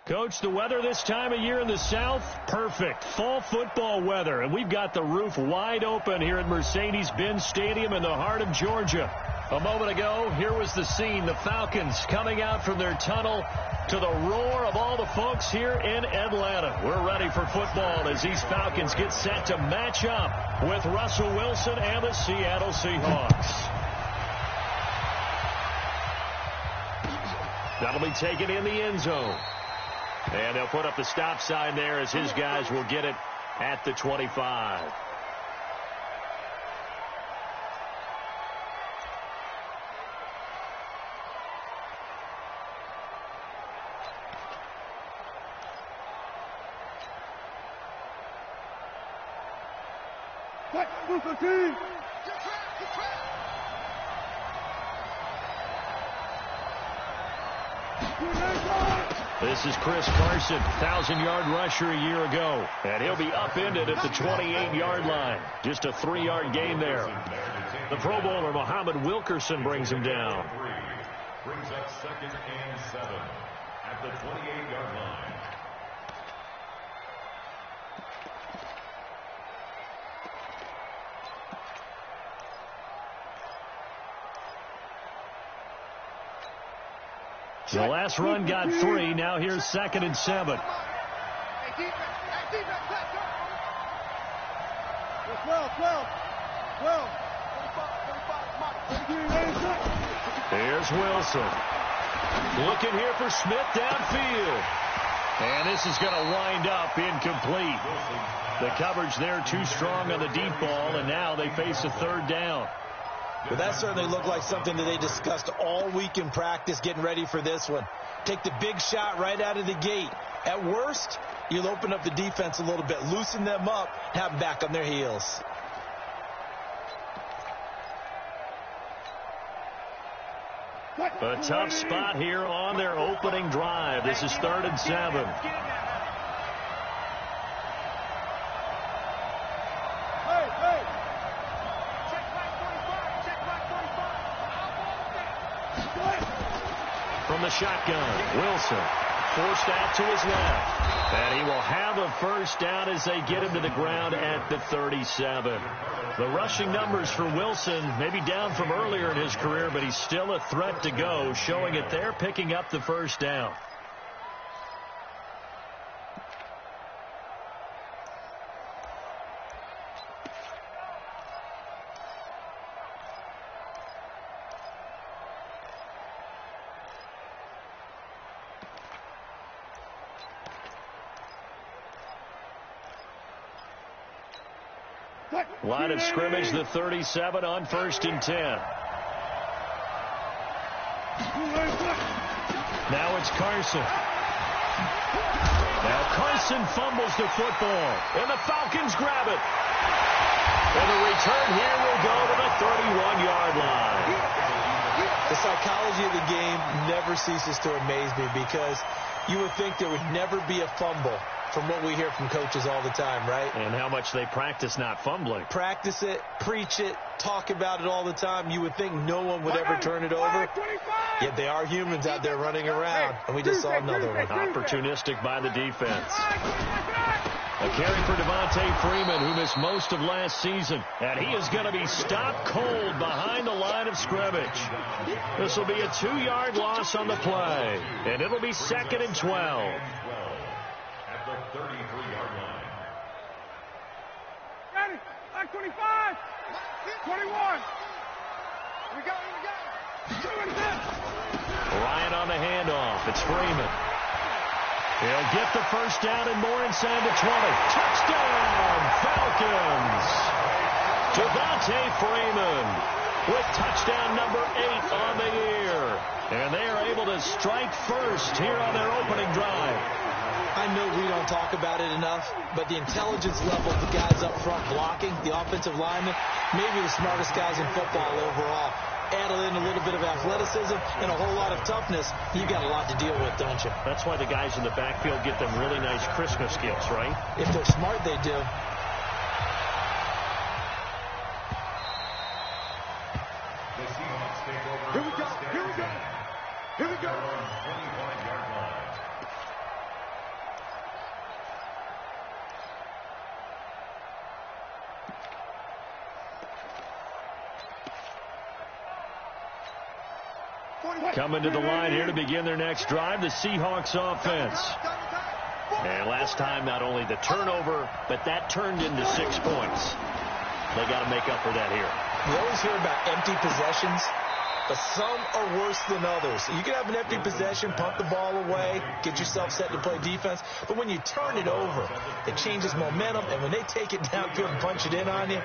Coach, the weather this time of year in the South, perfect. Fall football weather, and we've got the roof wide open here at Mercedes-Benz Stadium in the heart of Georgia. A moment ago, here was the scene. The Falcons coming out from their tunnel to the roar of all the folks here in Atlanta. We're ready for football as these Falcons get set to match up with Russell Wilson and the Seattle Seahawks. That'll be taken in the end zone. And they'll put up the stop sign there as his guys will get it at the 25. This is Chris Carson, 1,000-yard rusher a year ago. And he'll be upended at the 28-yard line. Just a 3-yard gain there. The Pro Bowler, Muhammad Wilkerson, brings him down. Brings up 2nd and 7 at the 28-yard line. The last run got 3. Now here's 2nd and 7. Here's Wilson. Looking here for Smith downfield. And this is going to wind up incomplete. The coverage there too strong on the deep ball, and now they face a 3rd down. But that certainly looked like something that they discussed all week in practice getting ready for this one. Take the big shot right out of the gate. At worst, you'll open up the defense a little bit, loosen them up, have them back on their heels. A tough spot here on their opening drive. This is 3rd and 7. From the shotgun, Wilson forced out to his left. And he will have a 1st down as they get him to the ground at the 37. The rushing numbers for Wilson may be down from earlier in his career, but he's still a threat to go, showing it there, picking up the 1st down. Line of scrimmage, the 37 on 1st and 10. Now it's Carson. Now Carson fumbles the football, and the Falcons grab it. And the return here will go to the 31-yard line. The psychology of the game never ceases to amaze me because you would think there would never be a fumble from what we hear from coaches all the time, right? And how much they practice not fumbling. Practice it, preach it, talk about it all the time. You would think no one would ever turn it over. Yet they are humans out there running around, and we just saw another one. Opportunistic by the defense. A carry for Devontae Freeman, who missed most of last season. And he is going to be stopped cold behind the line of scrimmage. This will be a 2-yard loss on the play. And it'll be 2nd and 12. At the 33-yard line. Got it. 25. 21. We go. Ryan on the handoff. It's Freeman. He'll get the 1st down and more inside the 20. Touchdown, Falcons. Devontae Freeman with touchdown number 8 on the year. And they are able to strike first here on their opening drive. I know we don't talk about it enough, but the intelligence level of the guys up front blocking, the offensive linemen, maybe the smartest guys in football overall. Add in a little bit of athleticism and a whole lot of toughness, you got a lot to deal with, don't you? That's why the guys in the backfield get them really nice Christmas gifts, right? If they're smart, they do. Here we go. Coming to the line here to begin their next drive, the Seahawks offense. And last time, not only the turnover, but that turned into 6 points. They got to make up for that here. We always hear about empty possessions, but some are worse than others. You can have an empty possession, pump the ball away, get yourself set to play defense, but when you turn it over, it changes momentum, and when they take it downfield and punch it in on you,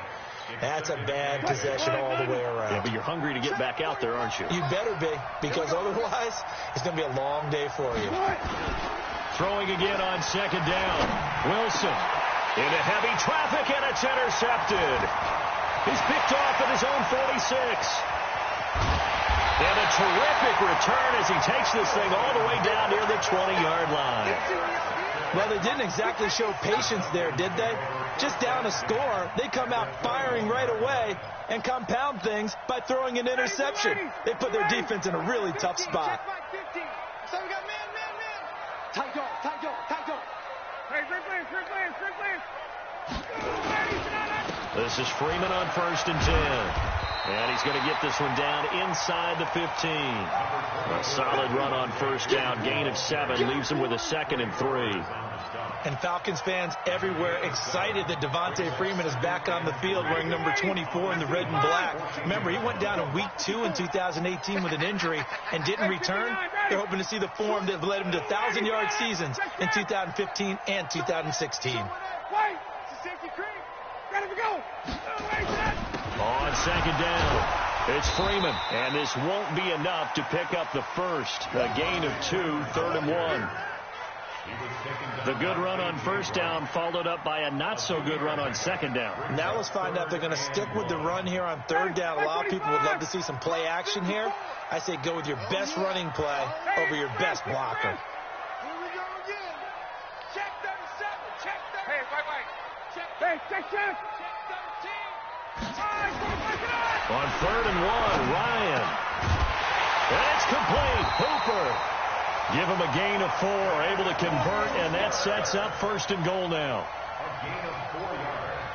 that's a bad possession all the way around. Yeah, but you're hungry to get back out there, aren't you? You better be, because otherwise, it's going to be a long day for you. Throwing again on second down. Wilson into heavy traffic, and it's intercepted. He's picked off at his own 46. And a terrific return as he takes this thing all the way down near the 20-yard line. Well, they didn't exactly show patience there, did they? Just down a score, they come out firing right away and compound things by throwing an interception. They put their defense in a really tough spot. So we got man. Tight dog. Hey, free plans. This is Freeman on 1st and 10. And he's going to get this one down inside the 15. A solid run on first down. Gain of 7 leaves him with a 2nd and 3. And Falcons fans everywhere excited that Devontae Freeman is back on the field wearing number 24 in the red and black. Remember, he went down in week 2 in 2018 with an injury and didn't return. They're hoping to see the form that led him to 1,000-yard seasons in 2015 and 2016. On second down, it's Freeman. And this won't be enough to pick up the first. A gain of 2, 3rd and 1. The good run on first down followed up by a not-so-good run on second down. Now let's find out if they're going to stick with the run here on 3rd down. A lot of people would love to see some play action here. I say go with your best running play over your best blocker. Here we go again. Check 37. Check 37. Hey, wait. Check. Hey, check. Check 17. On 3rd and 1, Ryan. That's complete. Hooper. Give him a gain of 4, able to convert, and that sets up 1st and goal now.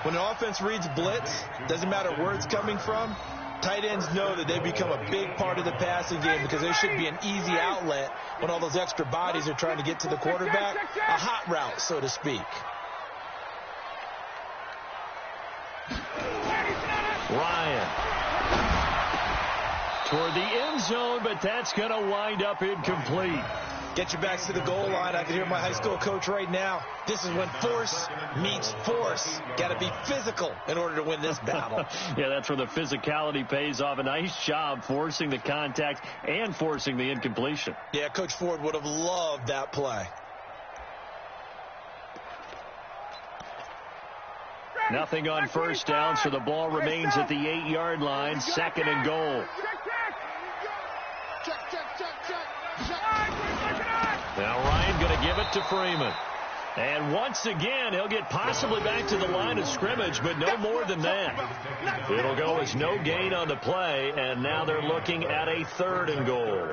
When an offense reads blitz, doesn't matter where it's coming from, tight ends know that they become a big part of the passing game because they should be an easy outlet when all those extra bodies are trying to get to the quarterback. A hot route, so to speak. Ryan. Toward the end zone, but that's going to wind up incomplete. Get your backs to the goal line. I can hear my high school coach right now. This is when force meets force. Got to be physical in order to win this battle. Yeah, that's where the physicality pays off. A nice job forcing the contact and forcing the incompletion. Yeah, Coach Ford would have loved that play. Nothing on first down, so the ball remains at the 8-yard line. 2nd and goal. Now Ryan going to give it to Freeman. And once again, he'll get possibly back to the line of scrimmage, but no more than that. It'll go as no gain on the play, and now they're looking at a 3rd and goal.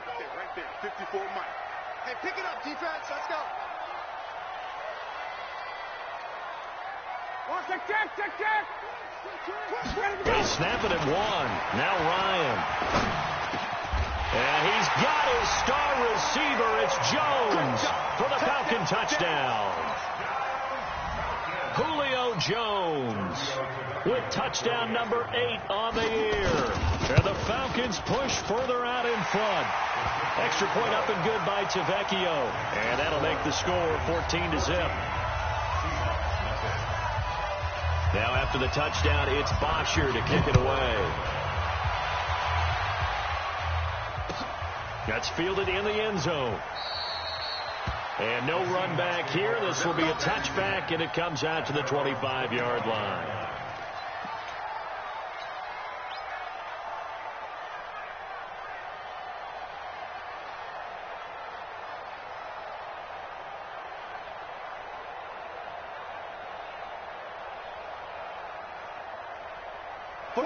Okay, right there, 54 Mike. Hey, pick it up, defense. Let's go. 1, They snap it at one. Now Ryan. And he's got his star receiver. It's Jones for the Falcon touchdown. Julio Jones with touchdown number 8 on the year. And the Falcons push further out in front. Extra point up and good by Tavecchio. And that'll make the score 14-0. Now after the touchdown, it's Bosher to kick it away. That's fielded in the end zone. And no run back here. This will be a touchback, and it comes out to the 25-yard line.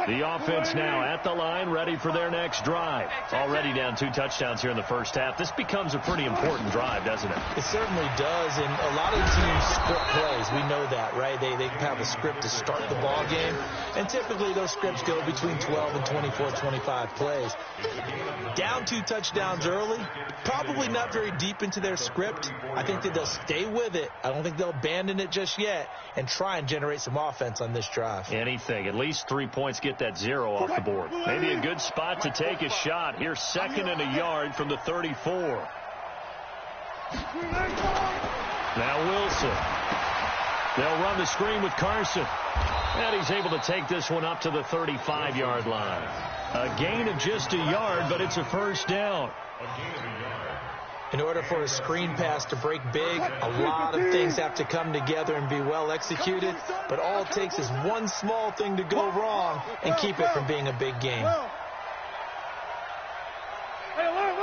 The offense now at the line, ready for their next drive. Already down 2 touchdowns here in the first half. This becomes a pretty important drive, doesn't it? It certainly does, and a lot of teams script plays. We know that, right? They have a script to start the ball game, and typically those scripts go between 12 and 24, 25 plays. Down 2 touchdowns early, probably not very deep into their script. I think that they'll stay with it. I don't think they'll abandon it just yet and try and generate some offense on this drive. Anything. At least 3 points, get that 0 off the board. Maybe a good spot to take a shot. Here's 2nd and a yard from the 34. Now Wilson. They'll run the screen with Carson. And he's able to take this one up to the 35-yard line. A gain of just a yard, but it's a first down. In order for a screen pass to break big, a lot of things have to come together and be well executed, but all it takes is one small thing to go wrong and keep it from being a big game. Hey, alert.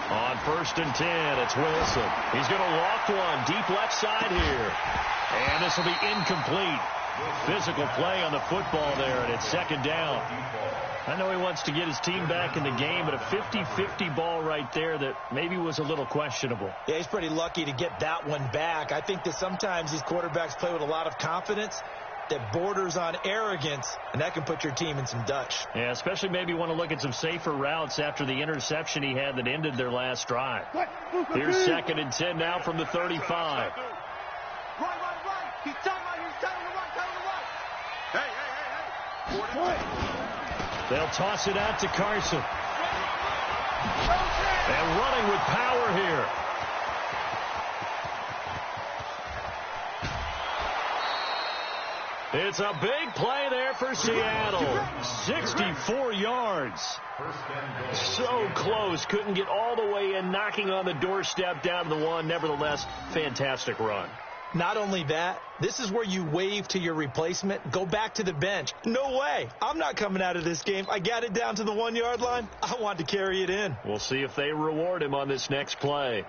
On 1st and 10, it's Wilson. He's going to walk one deep left side here. And this will be incomplete. Physical play on the football there, and it's 2nd down. I know he wants to get his team back in the game, but a 50-50 ball right there that maybe was a little questionable. Yeah, he's pretty lucky to get that one back. I think that sometimes these quarterbacks play with a lot of confidence that borders on arrogance, and that can put your team in some Dutch. Yeah, especially maybe want to look at some safer routes after the interception he had that ended their last drive. Here's 2nd and 10 now from the 35. Right. He's tight right. He's tight on the right. Hey. They'll toss it out to Carson. And running with power here. It's a big play there for Seattle. 64 yards. So close. Couldn't get all the way in, knocking on the doorstep down to the 1. Nevertheless, fantastic run. Not only that, this is where you wave to your replacement, go back to the bench. No way. I'm not coming out of this game. I got it down to the 1-yard line. I want to carry it in. We'll see if they reward him on this next play.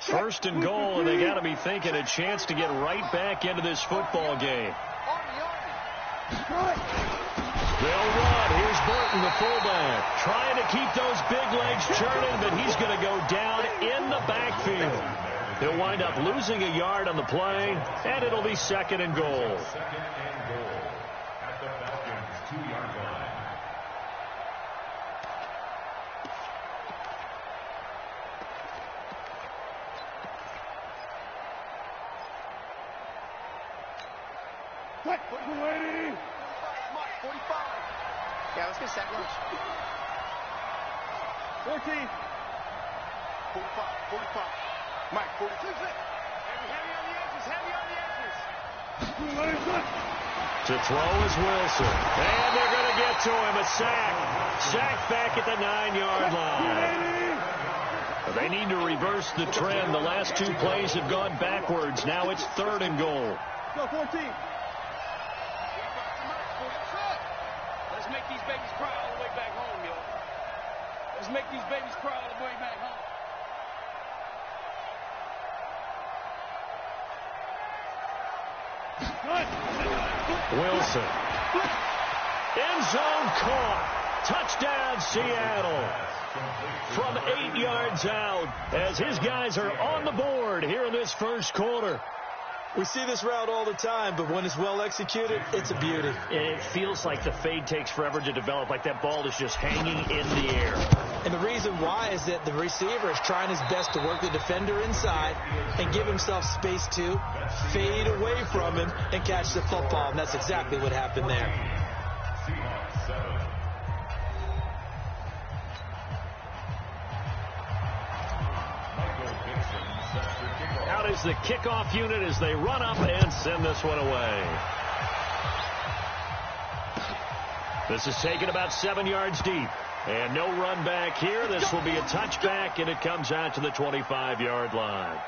First and goal, and they got to be thinking a chance to get right back into this football game. They'll run. Here's Burton, the fullback, trying to keep those big legs churning, but he's going to go down in the backfield. He'll wind up losing a yard on the play, and it'll be 2nd and goal. At the Falcons' 2-yard line. What? 45. Yeah, let's get sack lunch. 14. 45. Mike, 42. Heavy on the edges. To throw is Wilson. And they're going to get to him. A sack. Sack back at the 9-yard line. They need to reverse the trend. The last 2 plays have gone backwards. Now it's 3rd and goal. Go, 14. Let's make these babies cry all the way back home, yo. Let's make these babies cry all the way back home. Wilson. End zone caught. Touchdown, Seattle. From 8 yards out as his guys are on the board here in this first quarter. We see this route all the time, but when it's well executed, it's a beauty. It feels like the fade takes forever to develop, like that ball is just hanging in the air. And the reason why is that the receiver is trying his best to work the defender inside and give himself space to fade away from him and catch the football, and that's exactly what happened there. Out is the kickoff unit as they run up and send this one away. This is taken about 7 yards deep. And no run back here. This will be a touchback, and it comes out to the 25-yard line.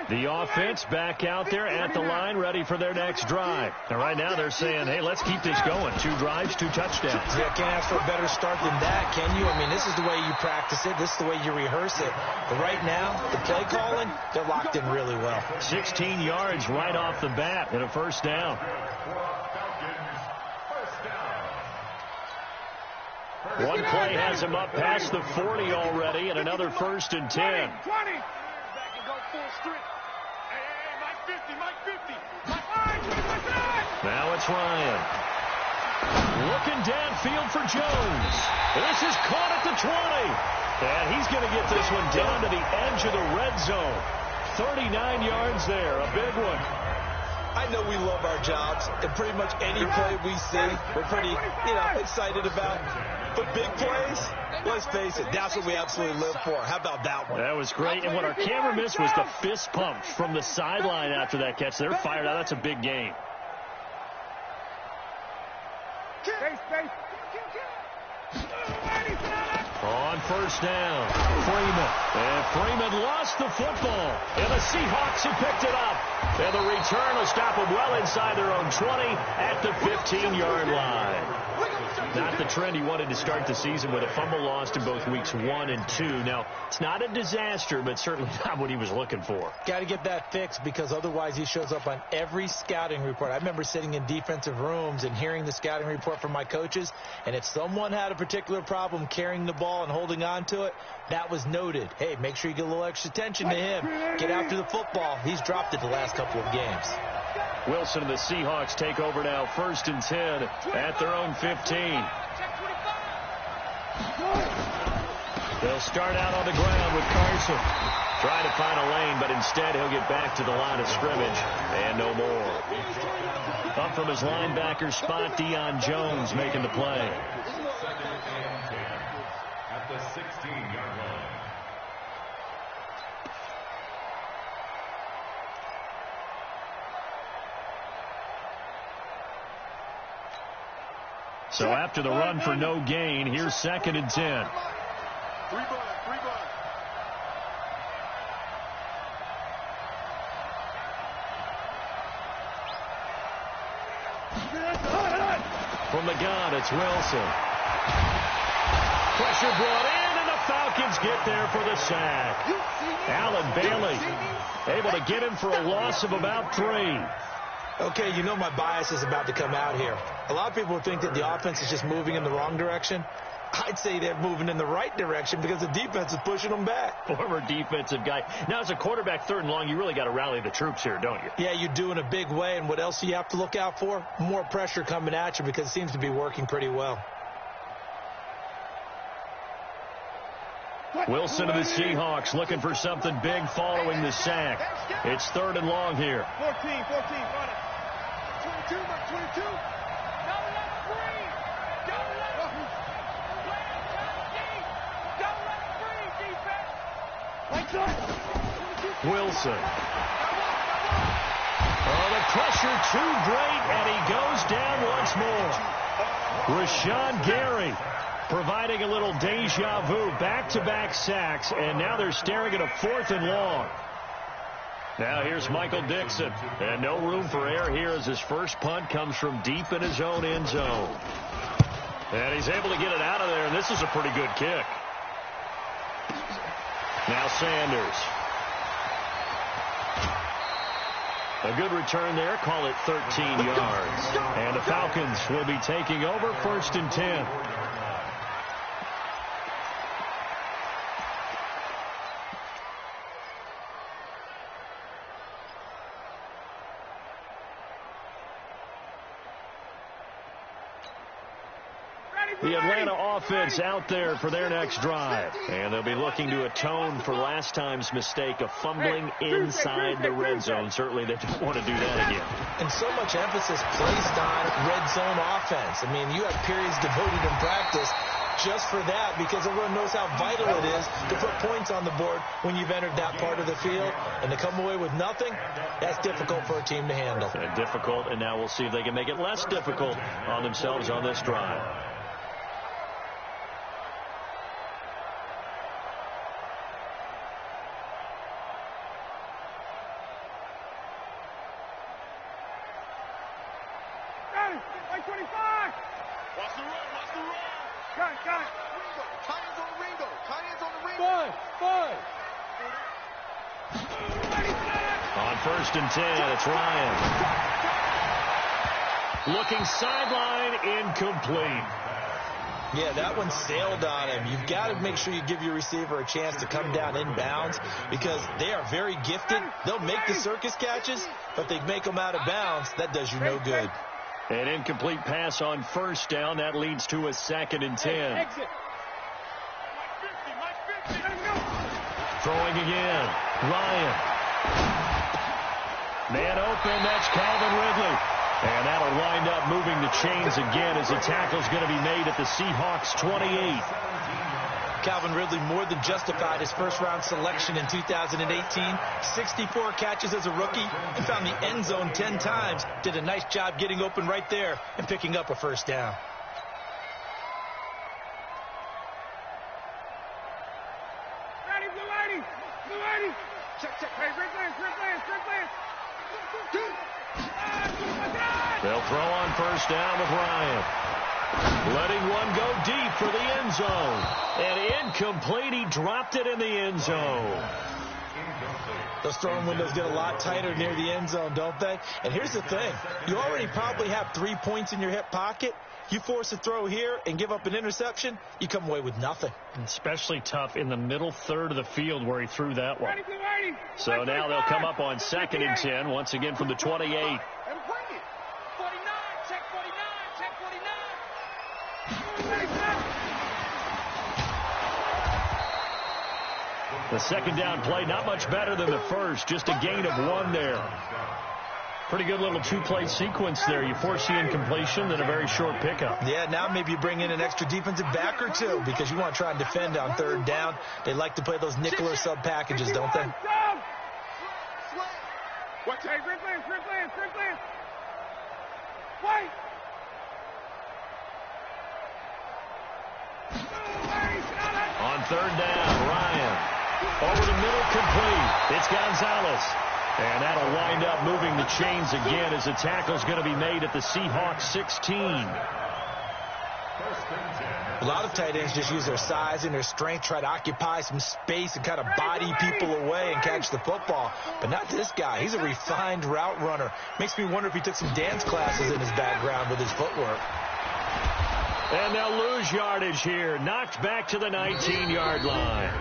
The offense back out there at the line, ready for their next drive. And right now they're saying, hey, let's keep this going. 2 drives, 2 touchdowns. Yeah, can't ask for a better start than that, can you? I mean, this is the way you practice it. This is the way you rehearse it. But right now, the play calling, they're locked in really well. 16 yards right off the bat and a first down. One play has him up past the 40 already, and another 1st and 10. 20. Now it's Ryan. Looking downfield for Jones. This is caught at the 20. And he's going to get this one down to the edge of the red zone. 39 yards there, a big one. I know we love our jobs, and pretty much any play we see, we're pretty, excited about. But big plays, let's face it, that's what we absolutely live for. How about that one? That was great. And what our camera missed was the fist pump from the sideline after that catch. They're fired out. That's a big game. On first down, Freeman. And Freeman lost the football. And the Seahawks have picked it up. And the return will stop them well inside their own 20 at the 15-yard line. Not the trend he wanted to start the season with a fumble lost in both weeks 1 and 2. Now, it's not a disaster, but certainly not what he was looking for. Got to get that fixed because otherwise he shows up on every scouting report. I remember sitting in defensive rooms and hearing the scouting report from my coaches, and if someone had a particular problem carrying the ball and holding on to it, that was noted. Hey, make sure you get a little extra attention to him. Get after the football. He's dropped it the last couple of games. Wilson and the Seahawks take over now, 1st and 10 at their own 15. They'll start out on the ground with Carson. Trying to find a lane, but instead he'll get back to the line of scrimmage and no more. Up from his linebacker spot, Deion Jones making the play. At the 16-yard line. So after the run for no gain, here's 2nd and 10. 3 ball. From the gun, it's Wilson. Pressure brought in, and the Falcons get there for the sack. Allen Bailey able to get him for a loss of about 3. Okay, you know my bias is about to come out here. A lot of people think that the offense is just moving in the wrong direction. I'd say they're moving in the right direction because the defense is pushing them back. Former defensive guy. Now, as a quarterback 3rd and long, you really got to rally the troops here, don't you? Yeah, you do in a big way. And what else do you have to look out for? More pressure coming at you because it seems to be working pretty well. Wilson of the Seahawks looking for something big following the sack. It's 3rd and long here. 14, 22, 22. Don't let free. Don't let free, defense. Wilson. Oh, the pressure too great, and he goes down once more. Rashawn Gary providing a little deja vu, back-to-back sacks, and now they're staring at a 4th and long. Now here's Michael Dixon, and no room for error here as his first punt comes from deep in his own end zone. And he's able to get it out of there, and this is a pretty good kick. Now Sanders. A good return there. Call it 13 yards. And the Falcons will be taking over 1st and 10. The Atlanta offense out there for their next drive. And they'll be looking to atone for last time's mistake of fumbling inside the red zone. Certainly they don't want to do that again. And so much emphasis placed on red zone offense. I mean, you have periods devoted in practice just for that because everyone knows how vital it is to put points on the board when you've entered that part of the field. And to come away with nothing, that's difficult for a team to handle. Difficult, and now we'll see if they can make it less difficult on themselves on this drive. On 1st and 10, it's Ryan. Looking sideline, incomplete. Yeah, that one sailed on him. You've got to make sure you give your receiver a chance to come down inbounds because they are very gifted. They'll make the circus catches, but they make them out of bounds. That does you no good. An incomplete pass on 1st down. That leads to a 2nd and 10. Throwing again. Ryan. Man open. That's Calvin Ridley. And that'll wind up moving the chains again as the tackle's going to be made at the Seahawks 28. Calvin Ridley more than justified his first-round selection in 2018. 64 catches as a rookie and found the end zone 10 times. Did a nice job getting open right there and picking up a 1st down. They'll throw on 1st down with Ryan. Letting one go deep for the end zone. And incomplete. He dropped it in the end zone. Those throwing windows get a lot tighter near the end zone, don't they? And here's the thing. You already probably have 3 points in your hip pocket. You force a throw here and give up an interception, you come away with nothing. Especially tough in the middle third of the field where he threw that one. So now they'll come up on 2nd and 10, once again from the 28. The 2nd down play, not much better than the first, just a gain of 1 there. Pretty good little 2-play sequence there. You force the incompletion, then a very short pickup. Yeah, now maybe you bring in an extra defensive back or 2 because you want to try and defend on 3rd down. They like to play those nickel or sub packages, don't they? On 3rd down, Ryan. Over the middle, complete. It's Gonzalez. And that'll wind up moving the chains again as the tackle's going to be made at the Seahawks 16. A lot of tight ends just use their size and their strength, try to occupy some space and kind of body people away and catch the football. But not this guy. He's a refined route runner. Makes me wonder if he took some dance classes in his background with his footwork. And they'll lose yardage here. Knocked back to the 19-yard line.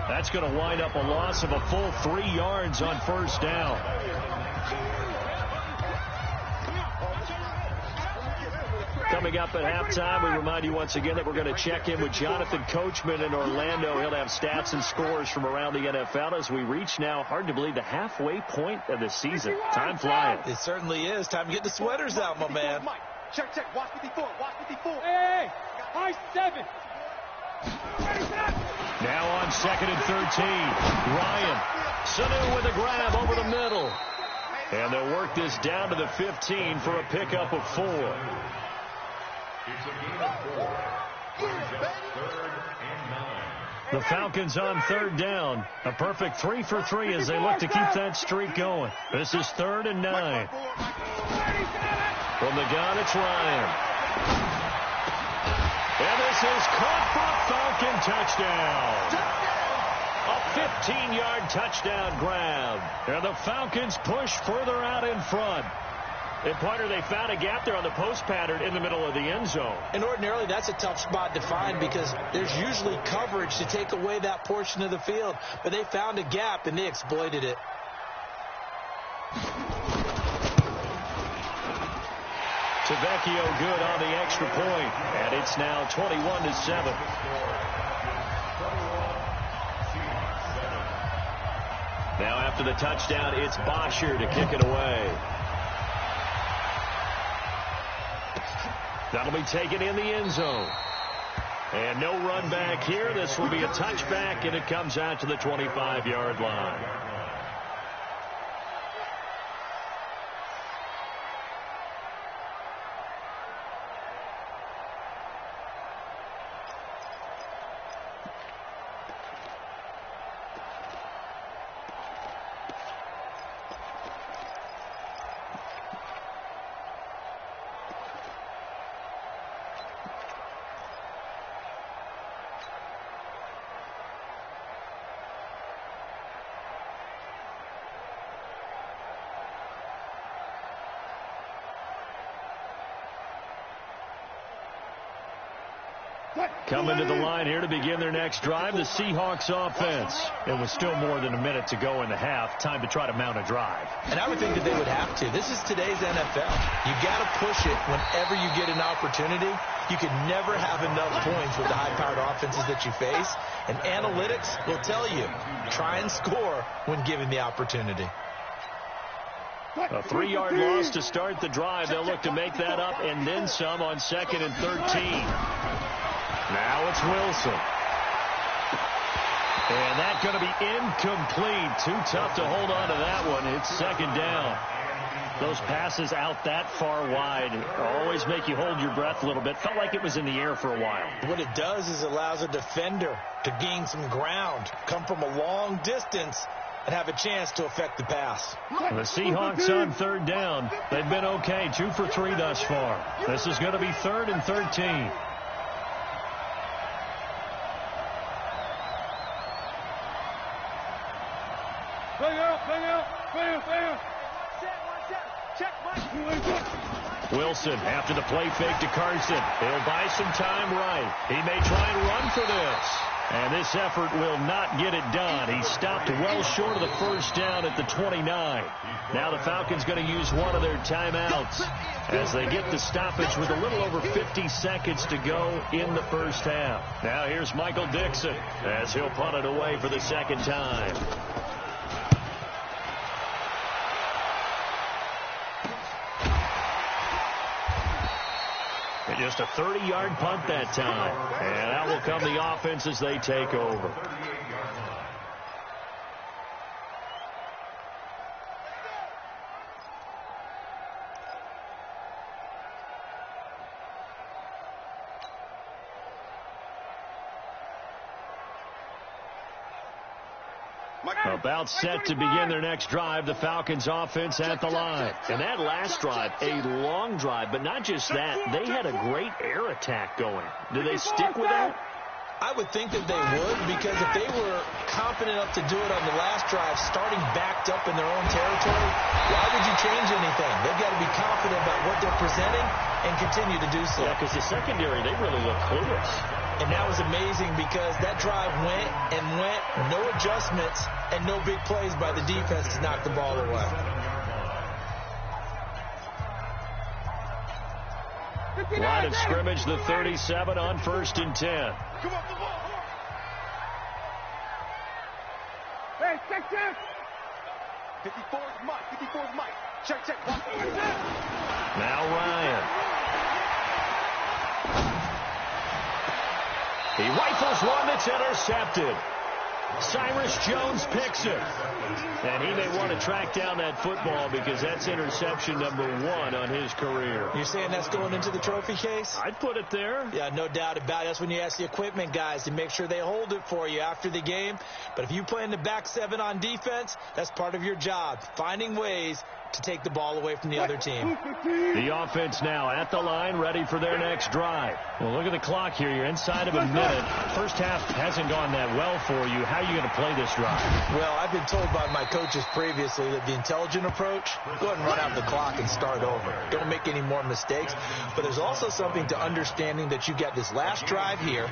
That's going to wind up a loss of a full 3 yards on 1st down. Coming up at halftime, we remind you once again that we're going to check in with Jonathan Coachman in Orlando. He'll have stats and scores from around the NFL as we reach now, hard to believe, the halfway point of the season. Time flying. It certainly is. Time to get the sweaters out, my man. Check. Watch 54. Hey. High 7. Now on 2nd and 13. Ryan. Sanu with a grab over the middle. And they'll work this down to the 15 for a pickup of 4. It's a gain of 4. The Falcons on 3rd down. A perfect 3 for 3 as they look to keep that streak going. This is 3rd and 9. From the gun, it's Ryan. And this is caught for a Falcon touchdown. A 15-yard touchdown grab. And the Falcons push further out in front. And, Pointer, they found a gap there on the post pattern in the middle of the end zone. And ordinarily, that's a tough spot to find because there's usually coverage to take away that portion of the field. But they found a gap, and they exploited it. Tavecchio good on the extra point, and it's now 21-7. Now after the touchdown, it's Bosher to kick it away. That'll be taken in the end zone. And no run back here. This will be a touchback, and it comes out to the 25-yard line. Coming to the line here to begin their next drive, the Seahawks offense. It was still more than a minute to go in the half. Time to try to mount a drive. And I would think that they would have to. This is today's NFL. You got to push it whenever you get an opportunity. You can never have enough points with the high-powered offenses that you face. And analytics will tell you, try and score when given the opportunity. A 3-yard loss to start the drive. They'll look to make that up and then some on 2nd and 13. Now it's Wilson. And that's going to be incomplete. Too tough to hold on to that one. It's 2nd down. Those passes out that far wide always make you hold your breath a little bit. Felt like it was in the air for a while. What it does is allows a defender to gain some ground, come from a long distance, and have a chance to affect the pass. The Seahawks on 3rd down. They've been okay, 2 for 3 thus far. This is going to be 3rd and 13. Wilson after the play fake to Carson. He'll buy some time right. He may try and run for this. And this effort will not get it done. He stopped well short of the 1st down at the 29. Now the Falcons going to use one of their timeouts as they get the stoppage with a little over 50 seconds to go in the 1st half. Now here's Michael Dixon as he'll punt it away for the 2nd time. Just a 30-yard punt that time. And out will come the offense as they take over. About set to begin their next drive, the Falcons offense at the line. And that last drive, a long drive, but not just that. They had a great air attack going. Do they stick with that? I would think that they would, because if they were confident enough to do it on the last drive, starting backed up in their own territory, why would you change anything? They've got to be confident about what they're presenting and continue to do so. Yeah, because the secondary, they really look clueless. And that was amazing because that drive went and went, no adjustments, and no big plays by the defense to knock the ball away. Line of scrimmage, the 37 on 1st and 10. Come on, come on. Hey, check. 54 is Mike. 54 is Mike. Check. Now Ryan. He rifles one that's intercepted. Cyrus Jones picks it. And he may want to track down that football because that's interception number 1 on his career. You're saying that's going into the trophy case? I'd put it there. Yeah, no doubt about it. That's when you ask the equipment guys to make sure they hold it for you after the game. But if you play in the back 7 on defense, that's part of your job, finding ways to take the ball away from the other team. The offense now at the line, ready for their next drive. Well, look at the clock here. You're inside of a minute. First half hasn't gone that well for you. How How are you going to play this drive? Well, I've been told by my coaches previously that the intelligent approach, go ahead and run out the clock and start over. Don't make any more mistakes. But there's also something to understanding that you got this last drive here.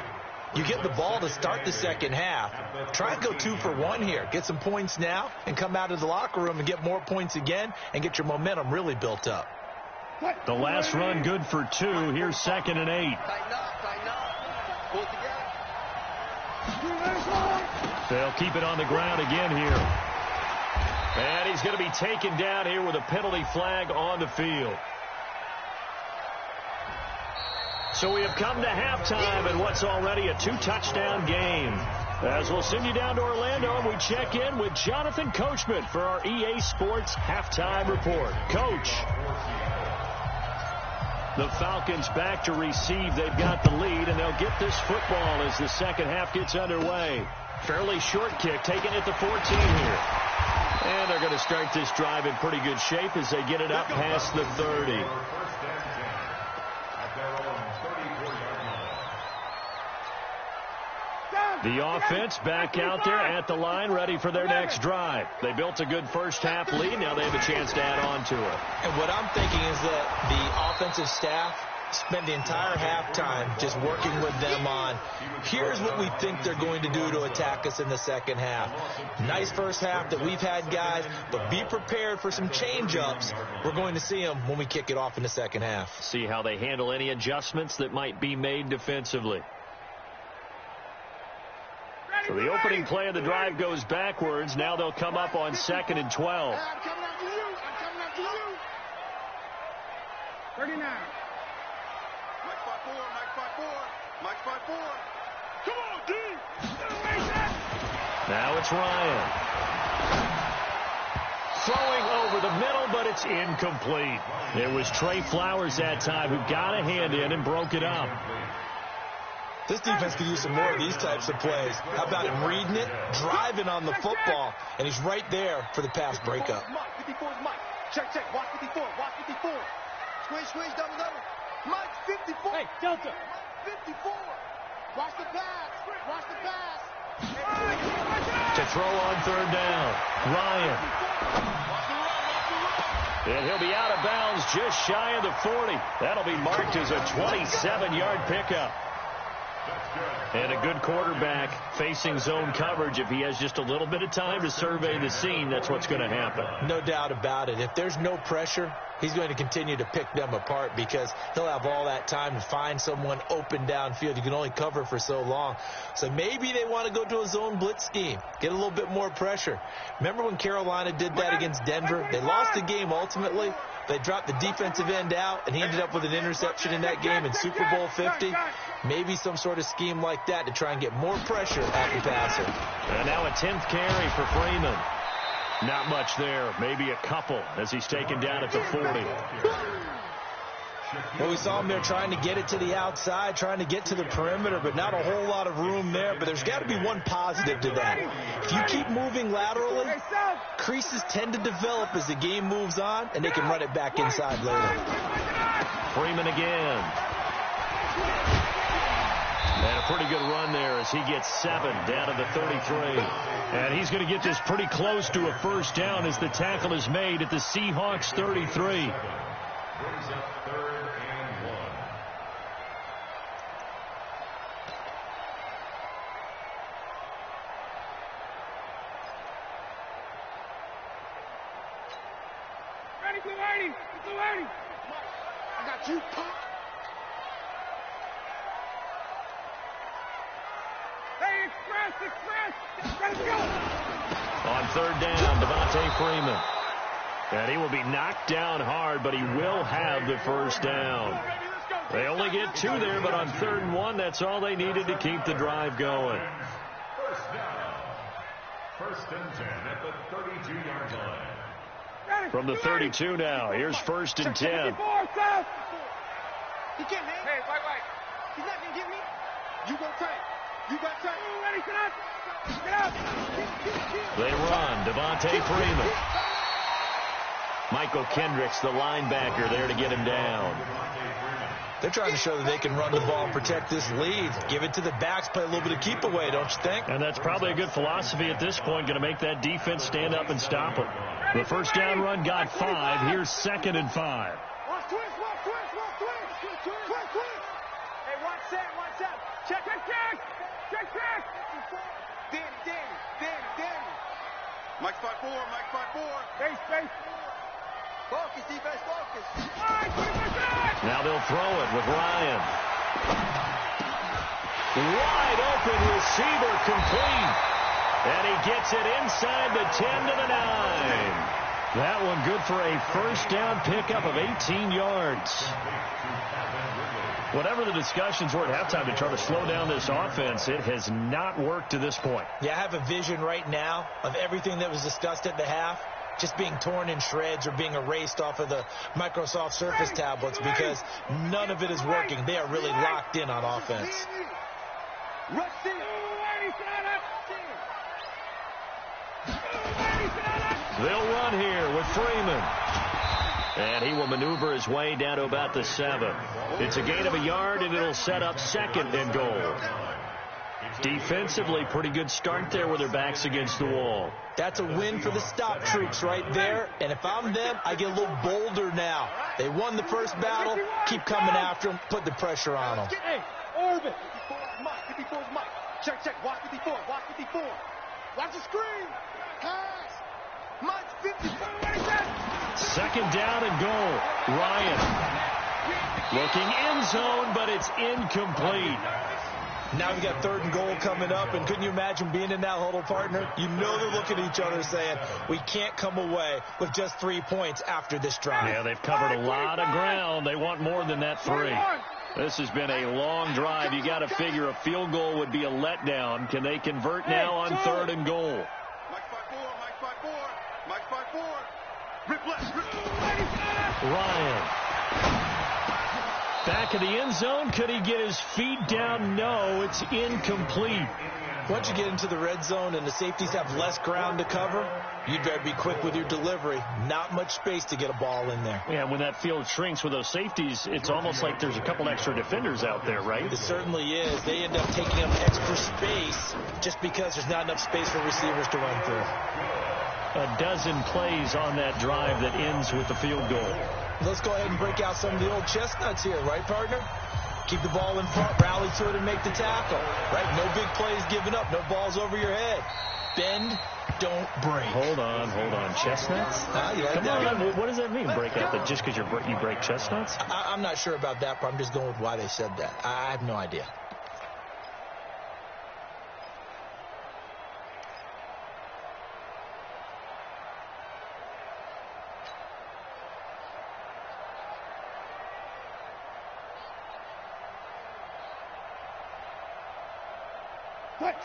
You get the ball to start the second half. Try and go 2 for 1 here. Get some points now and come out of the locker room and get more points again and get your momentum really built up. The last run good for 2. Here's 2nd and 8. They'll keep it on the ground again here. And he's going to be taken down here with a penalty flag on the field. So we have come to halftime in what's already a 2-touchdown game. As we'll send you down to Orlando, and we check in with Jonathan Coachman for our EA Sports Halftime Report. Coach. The Falcons back to receive. They've got the lead, and they'll get this football as the second half gets underway. Fairly short kick, taken at the 14 here. And they're going to start this drive in pretty good shape as they get it up past the 30. The offense back out there at the line, ready for their next drive. They built a good first half lead. Now they have a chance to add on to it. And what I'm thinking is that the offensive staff spent the entire halftime just working with them on, here's what we think they're going to do to attack us in the second half. Nice first half that we've had, guys, but be prepared for some change-ups. We're going to see them when we kick it off in the second half. See how they handle any adjustments that might be made defensively. So the opening play of the drive goes backwards. Now they'll come up on 2nd and 12. I'm coming after you. I'm coming after you. 39. Mike 5-4. Mike 5-4. Mike 5-4. Come on, D. Now it's Ryan. Throwing over the middle, but it's incomplete. It was Trey Flowers that time who got a hand in and broke it up. This defense could use some more of these types of plays. How about him reading it, driving on the football, and he's right there for the pass breakup. Mike, 54 is Mike. Check, check. Watch 54. Watch 54. Switch, double. Mike, 54. Hey, Delta. Mike, 54. Watch the pass. Watch the pass. To throw on 3rd down, Ryan. And he'll be out of bounds just shy of the 40. That'll be marked as a 27-yard pickup. And a good quarterback facing zone coverage. If he has just a little bit of time to survey the scene, that's what's going to happen. No doubt about it. If there's no pressure, he's going to continue to pick them apart because he'll have all that time to find someone open downfield. You can only cover for so long. So maybe they want to go to a zone blitz scheme, get a little bit more pressure. Remember when Carolina did that against Denver? They lost the game ultimately. They dropped the defensive end out, and he ended up with an interception in that game in Super Bowl 50. Maybe some sort of scheme like that to try and get more pressure at the passer. And now a 10th carry for Freeman. Not much there, maybe a couple as he's taken down at the 40. Well, we saw him there trying to get it to the outside, trying to get to the perimeter, but not a whole lot of room there. But there's got to be one positive to that. If you keep moving laterally, creases tend to develop as the game moves on, and they can run it back inside later. Freeman again. And a pretty good run there as he gets 7 down to the 33. And he's going to get this pretty close to a first down as the tackle is made at the Seahawks 33. Brings up 3rd and 1. Ready, Blue 80. Blue 80. I got you, punk. Hey, express. Let's go. On 3rd down, Devontae Freeman. And he will be knocked down hard, but he will have the first down. They only get 2 there, but on 3rd and 1, that's all they needed to keep the drive going. First down. 1st and 10 at the 32-yard line. From the 32 now, here's 1st and 10. He can't hang. Hey, wait. He's not going to get me. You go tight. You got tight. Ready, get up. They run. Devontae Freeman. Michael Kendricks, the linebacker, there to get him down. They're trying to show that they can run the ball and protect this lead. Give it to the backs, play a little bit of keep away, don't you think? And that's probably a good philosophy at this point, going to make that defense stand up and stop them. The first down run got 5. Here's 2nd and 5. Watch twist. Hey, watch that. Check. Danny. Mike's 5-4. Space. Focus, defense, focus. Now they'll throw it with Ryan. Wide open receiver, complete. And he gets it inside the 10 to the 9. That one good for a first down pickup of 18 yards. Whatever the discussions were at halftime to try to slow down this offense, it has not worked to this point. Yeah, I have a vision right now of everything that was discussed at the half just being torn in shreds or being erased off of the Microsoft Surface tablets because none of it is working. They are really locked in on offense. They'll run here with Freeman. And he will maneuver his way down to about the 7. It's a gain of a yard, and it'll set up 2nd and goal. Defensively, pretty good start there with their backs against the wall. That's a win for the stop troops right there. And if I'm them, I get a little bolder now. They won the first battle. Keep coming after them. Put the pressure on them. Hey, Orbit. 54 is Mike. Check. Watch 54. Watch the screen. Pass. Mike's 54. 2nd down and goal. Ryan looking end zone, but it's incomplete. Now we got 3rd and goal coming up, and couldn't you imagine being in that huddle, partner? You know they're looking at each other saying, we can't come away with just 3 points after this drive. Yeah, they've covered a lot of ground. They want more than that 3. This has been a long drive. You got to figure a field goal would be a letdown. Can they convert now on 3rd and goal? Mike's 5-4. Rip left. Ryan. Back of the end zone. Could he get his feet down? No, it's incomplete. Once you get into the red zone and the safeties have less ground to cover, you'd better be quick with your delivery. Not much space to get a ball in there. Yeah, when that field shrinks with those safeties, it's almost like there's a couple extra defenders out there, right? It certainly is. They end up taking up extra space just because there's not enough space for receivers to run through. A dozen plays on that drive that ends with the field goal. Let's go ahead and break out some of the old chestnuts here, right, partner? Keep the ball in front, rally to it, and make the tackle. Right? No big plays given up, no balls over your head. Bend, don't break. Hold on. Chestnuts? You like Come that? on, what does that mean, break out? That just because you break chestnuts? I'm not sure about that, but I'm just going with why they said that. I have no idea.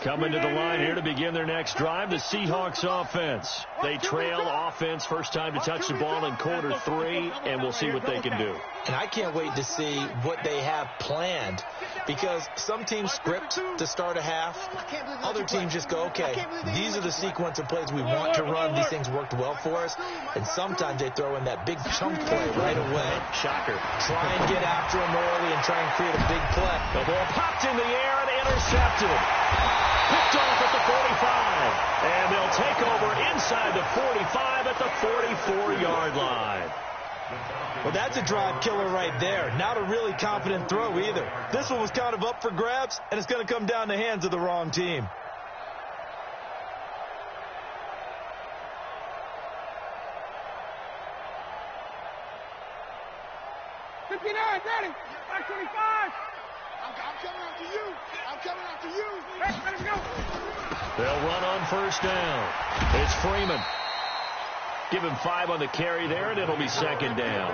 Coming to the line here to begin their next drive, the Seahawks offense. They trail offense, first time to touch the ball in quarter 3, and we'll see what they can do. And I can't wait to see what they have planned, because some teams script to start a half. Other teams just go, okay, these are the sequence of plays we want to run. These things worked well for us. And sometimes they throw in that big chunk play right away. Shocker. Try and get after them early and try and create a big play. The ball popped in the air and intercepted. Picked off at the 45. And they'll take over inside the 45 at the 44-yard line. Well, that's a drive killer right there. Not a really confident throw either. This one was kind of up for grabs, and it's going to come down the hands of the wrong team. Ready. 525. I'm coming after you. Hey, let us go. They'll run on first down. It's Freeman. Give him 5 on the carry there, and it'll be 2nd down.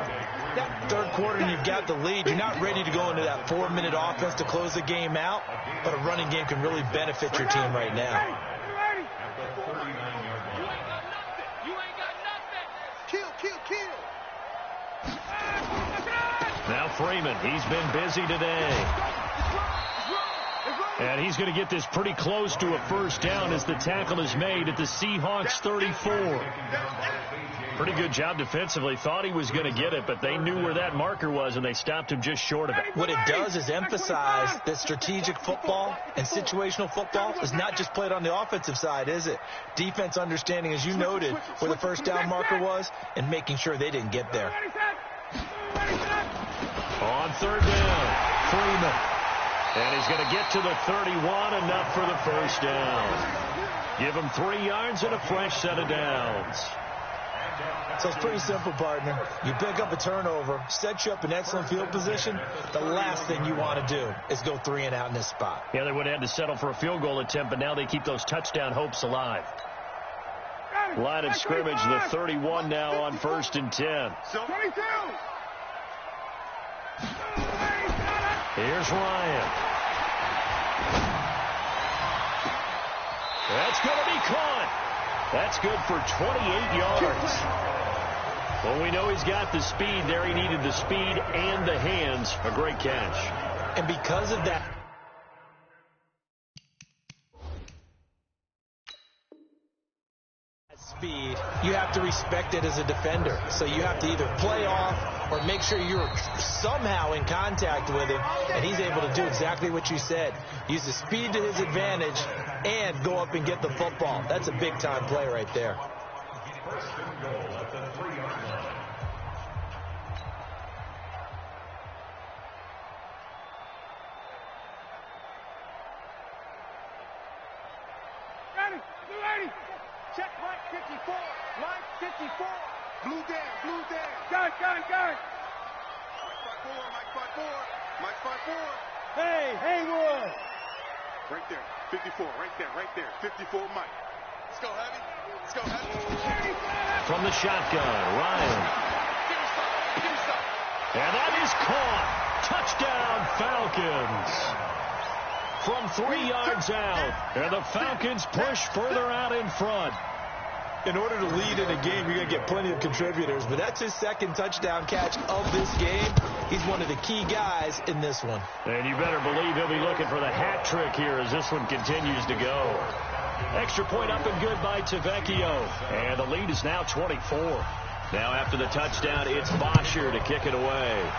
That third quarter, and you've got the lead. You're not ready to go into that 4-minute offense to close the game out, but a running game can really benefit your team right now. You ain't got nothing. Kill. Now Freeman, he's been busy today. And he's going to get this pretty close to a first down as the tackle is made at the Seahawks 34. Pretty good job defensively. Thought he was going to get it, but they knew where that marker was, and they stopped him just short of it. What it does is emphasize that strategic football and situational football is not just played on the offensive side, is it? Defense understanding, as you noted, where the first down marker was and making sure they didn't get there. On third down, Freeman. And he's going to get to the 31, enough for the first down. Give him 3 yards and a fresh set of downs. So it's pretty simple, partner. You pick up a turnover, set you up in excellent field position. The last thing you want to do is go 3 and out in this spot. Yeah, they would have had to settle for a field goal attempt, but now they keep those touchdown hopes alive. Line of scrimmage, the 31 now on 1st and 10. Here's Ryan. That's going to be caught. That's good for 28 yards. Well, we know he's got the speed there. He needed the speed and the hands. A great catch. And because of that speed, you have to respect it as a defender. So you have to either play off or make sure you're somehow in contact with him, and he's able to do exactly what you said. Use the speed to his advantage and go up and get the football. That's a big-time play right there. First and goal at the 3-yard line. Check Mike 54. Mike 54. Blue down. Gun. Mike 54. Hey, Haywood. Right there. 54. Right there. 54 Mike. Let's go, Heavy. From the shotgun, Ryan. Give me some. And that is caught. Touchdown, Falcons. From 3 yards out. And the Falcons push further out in front. In order to lead in a game, you're going to get plenty of contributors, but that's his second touchdown catch of this game. He's one of the key guys in this one. And you better believe he'll be looking for the hat trick here as this one continues to go. Extra point up and good by Tavecchio. And the lead is now 24. Now after the touchdown, it's Bosher to kick it away.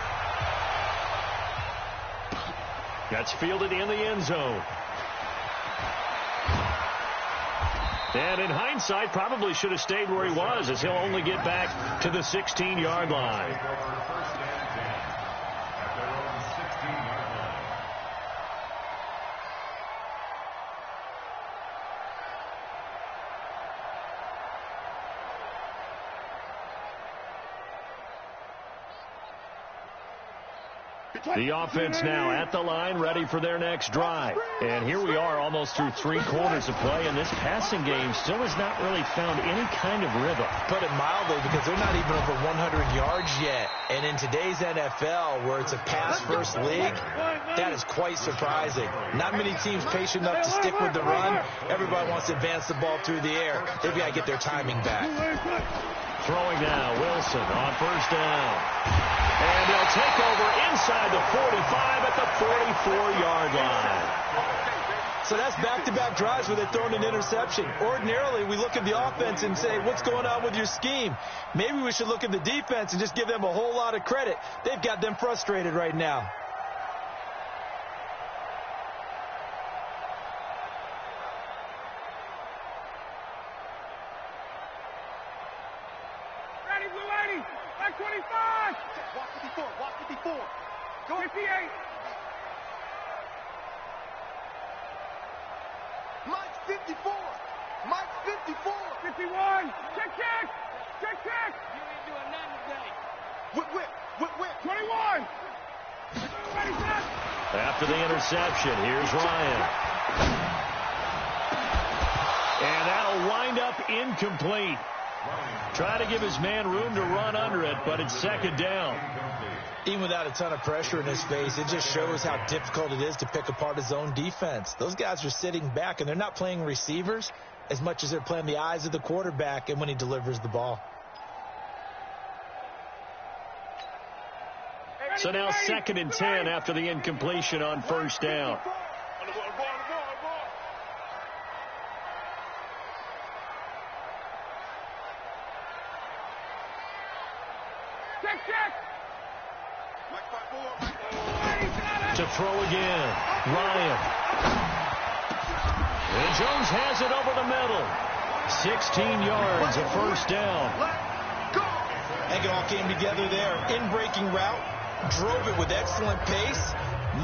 That's fielded in the end zone. And in hindsight, probably should have stayed where he was, as he'll only get back to the 16-yard line. First and 10 at their own 16-yard line. The offense now at the line, ready for their next drive. And here we are almost through 3 quarters of play, and this passing game still has not really found any kind of rhythm. Put it mildly, because they're not even over 100 yards yet. And in today's NFL, where it's a pass-first league, that is quite surprising. Not many teams patient enough to stick with the run. Everybody wants to advance the ball through the air. They've got to get their timing back. Throwing now, Wilson on first down. And they'll take over inside the 45 at the 44-yard line. So that's back-to-back drives where they're throwing an interception. Ordinarily, we look at the offense and say, what's going on with your scheme? Maybe we should look at the defense and just give them a whole lot of credit. They've got them frustrated right now. Mike 25. Walk 54. Go 58. Mike 54. Mike 54. 51. Check. You ain't doing nothing today. Whip. 21. Ready, set. After the interception, here's Ryan. And that'll wind up incomplete. Try to give his man room to run under it, but it's second down. Even without a ton of pressure in his face, it just shows how difficult it is to pick apart his own defense. Those guys are sitting back, and they're not playing receivers as much as they're playing the eyes of the quarterback and when he delivers the ball. So now second and 10 after the incompletion on first down. To throw again. Ryan. And Jones has it over the middle. 16 yards, a first down. I think it all came together there. In-breaking route. Drove it with excellent pace.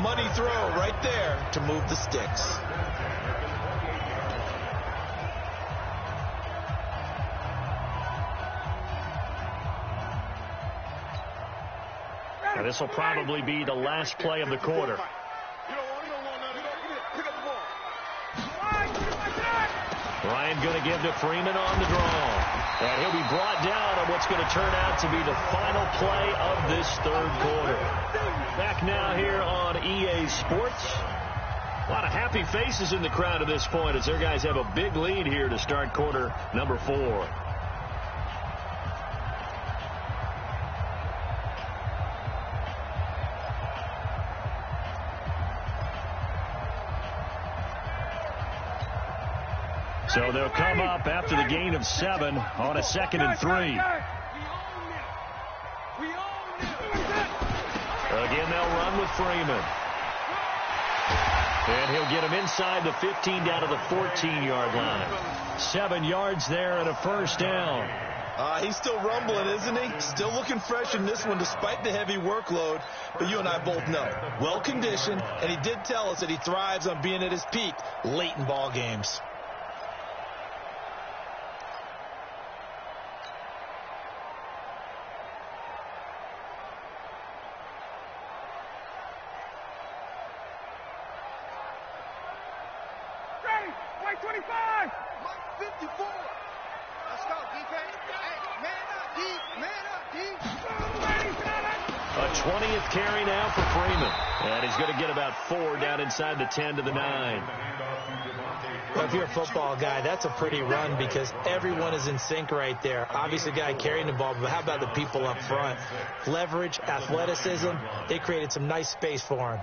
Money throw right there to move the sticks. Now, this will probably be the last play of the quarter. Ryan going to give to Freeman on the draw. And he'll be brought down on what's going to turn out to be the final play of this third quarter. Back now here on EA Sports. A lot of happy faces in the crowd at this point as their guys have a big lead here to start quarter number 4. So they'll come up after the gain of 7 on a 2nd and 3. Again, they'll run with Freeman. And he'll get him inside the 15 down to the 14-yard line. 7 yards there and a first down. He's still rumbling, isn't he? Still looking fresh in this one despite the heavy workload. But you and I both know, well-conditioned, and he did tell us that he thrives on being at his peak late in ball games. Carry now for Freeman. And he's going to get about 4 down inside the 10 to the 9. Well, if you're a football guy, that's a pretty run because everyone is in sync right there. Obviously, the guy carrying the ball, but how about the people up front? Leverage, athleticism, they created some nice space for him.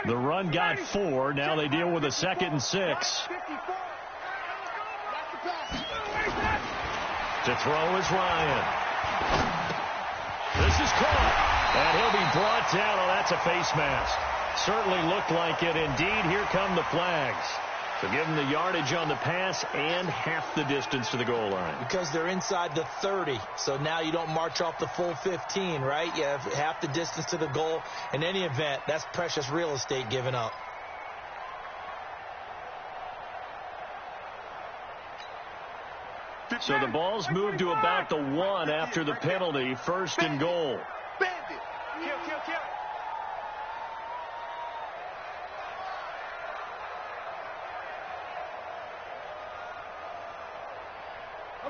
The run got 4. Now they deal with a 2nd and 6. To throw is Ryan. This is caught. And he'll be brought down. Oh, that's a face mask. Certainly looked like it. Indeed, here come the flags. So give them the yardage on the pass and half the distance to the goal line. Because they're inside the 30. So now you don't march off the full 15, right? You have half the distance to the goal. In any event, that's precious real estate given up. So the ball's moved to about the 1 after the penalty. 1st and goal. Bandit. Kill.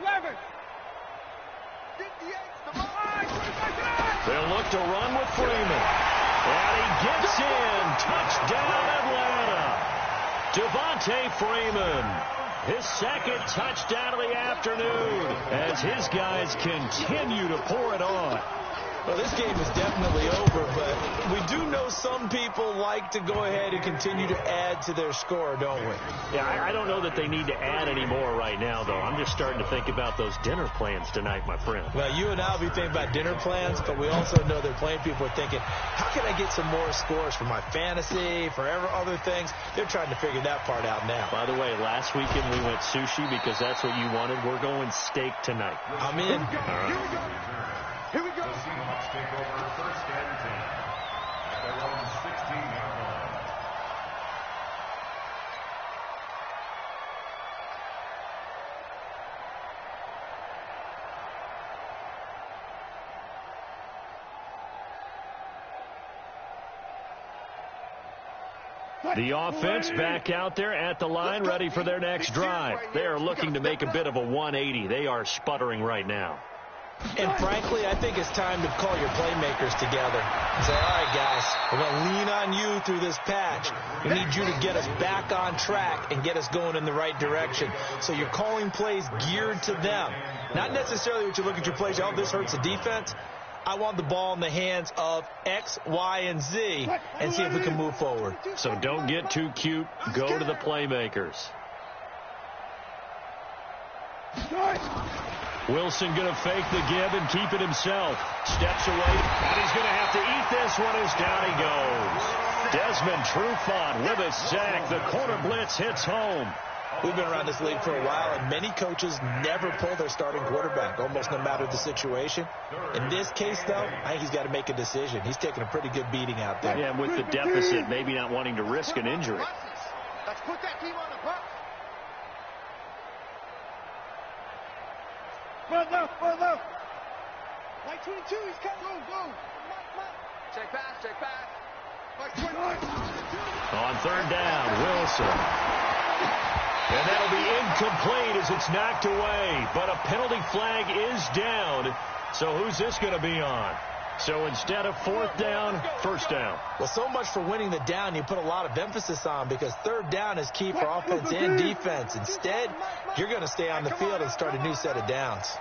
11. They'll look to run with Freeman. And he gets in. Touchdown, Atlanta. Devontae Freeman. His 2nd touchdown of the afternoon as his guys continue to pour it on. Well, this game is definitely over, but we do know some people like to go ahead and continue to add to their score, don't we? Yeah, I don't know that they need to add any more right now, though. I'm just starting to think about those dinner plans tonight, my friend. Well, you and I will be thinking about dinner plans, but we also know that playing people are thinking, how can I get some more scores for my fantasy, for other things? They're trying to figure that part out now. By the way, last weekend we went sushi because that's what you wanted. We're going steak tonight. I'm in. All right. Here we go. The Seahawks take over 1st and 10 at their own 16-yard line. The offense back out there at the line, ready for their next drive. They are looking to make a bit of a 180. They are sputtering right now. And frankly, I think it's time to call your playmakers together and say, all right, guys, we're going to lean on you through this patch. We need you to get us back on track and get us going in the right direction. So you're calling plays geared to them. Not necessarily what you look at your plays, oh, this hurts the defense. I want the ball in the hands of X, Y, and Z and see if we can move forward. So don't get too cute. Go to the playmakers. Wilson going to fake the give and keep it himself. Steps away, and he's going to have to eat this one as down he goes. Desmond Trufant with a sack. The corner blitz hits home. We've been around this league for a while, and many coaches never pull their starting quarterback, almost no matter the situation. In this case, though, I think he's got to make a decision. He's taking a pretty good beating out there. Yeah, with the deficit, maybe not wanting to risk an injury. Let's put that team on the bus. Run left. Mike 22, he's coming. Go. Mike. Check pass. Mike 21. On third down, Wilson. And that'll be incomplete as it's knocked away. But a penalty flag is down. So who's this going to be on? So instead of fourth down, first down. Well, so much for winning the down you put a lot of emphasis on, because third down is key for offense and defense. Instead, you're going to stay on the field and start a new set of downs.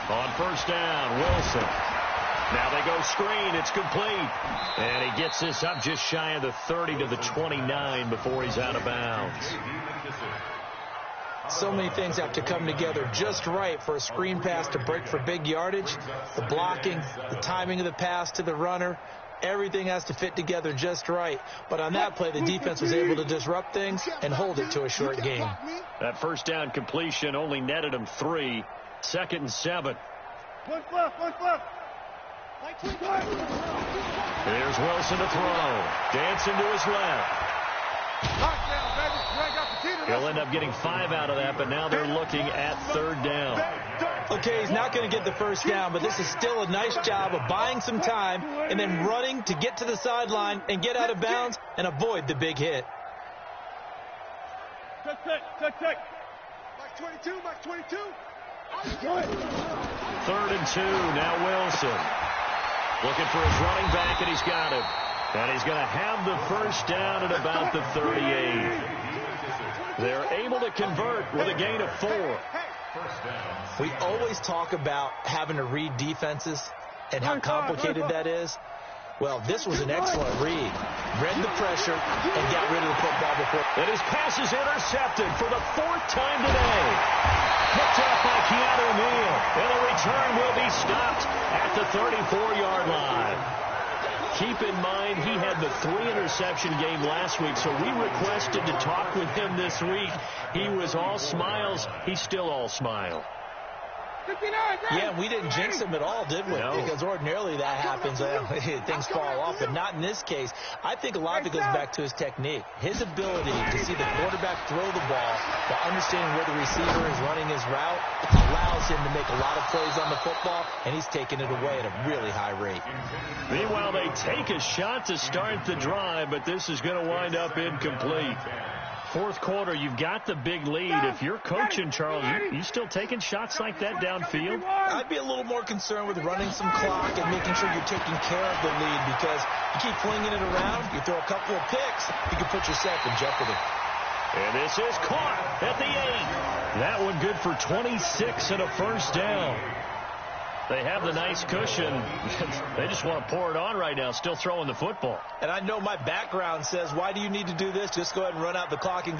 On first down, Wilson. Now they go screen. It's complete. And he gets this up just shy of the 30 to the 29 before he's out of bounds. So many things have to come together just right for a screen pass to break for big yardage. The blocking, the timing of the pass to the runner, everything has to fit together just right. But on that play, the defense was able to disrupt things and hold it to a short game. That first down completion only netted him 3. 2nd and 7. One left. Here's Wilson to throw. Dancing to his left. He'll end up getting 5 out of that, but now they're looking at third down. Okay, he's not going to get the first down, but this is still a nice job of buying some time and then running to get to the sideline and get out of bounds and avoid the big hit. Check. Mike 22. 3rd and 2. Now Wilson. Looking for his running back, and he's got him. And he's going to have the first down at about the 38. They're able to convert with a gain of 4. We always talk about having to read defenses and how complicated that is. Well, this was an excellent read. Read the pressure and got rid of the football before. And his pass is intercepted for the 4th time today. Picked up by Keanu Neal. And the return will be stopped at the 34-yard line. Keep in mind, he had the 3-interception game last week, so we requested to talk with him this week. He was all smiles. He's still all smile. Yeah, we didn't jinx him at all, did we? No. Because ordinarily that happens. Things fall off, but not in this case. I think a lot of it goes back to his technique. His ability to see the quarterback throw the ball while understanding where the receiver is running his route allows him to make a lot of plays on the football, and he's taking it away at a really high rate. Meanwhile, they take a shot to start the drive, but this is going to wind up incomplete. 4th quarter, you've got the big lead. If you're coaching, Charles, you still taking shots like that downfield? I'd be a little more concerned with running some clock and making sure you're taking care of the lead, because you keep flinging it around, you throw a couple of picks, you can put yourself in jeopardy. And this is caught at the 8. That one good for 26 and a first down. They have the nice cushion. They just want to pour it on right now, still throwing the football. And I know my background says, why do you need to do this? Just go ahead and run out the clock and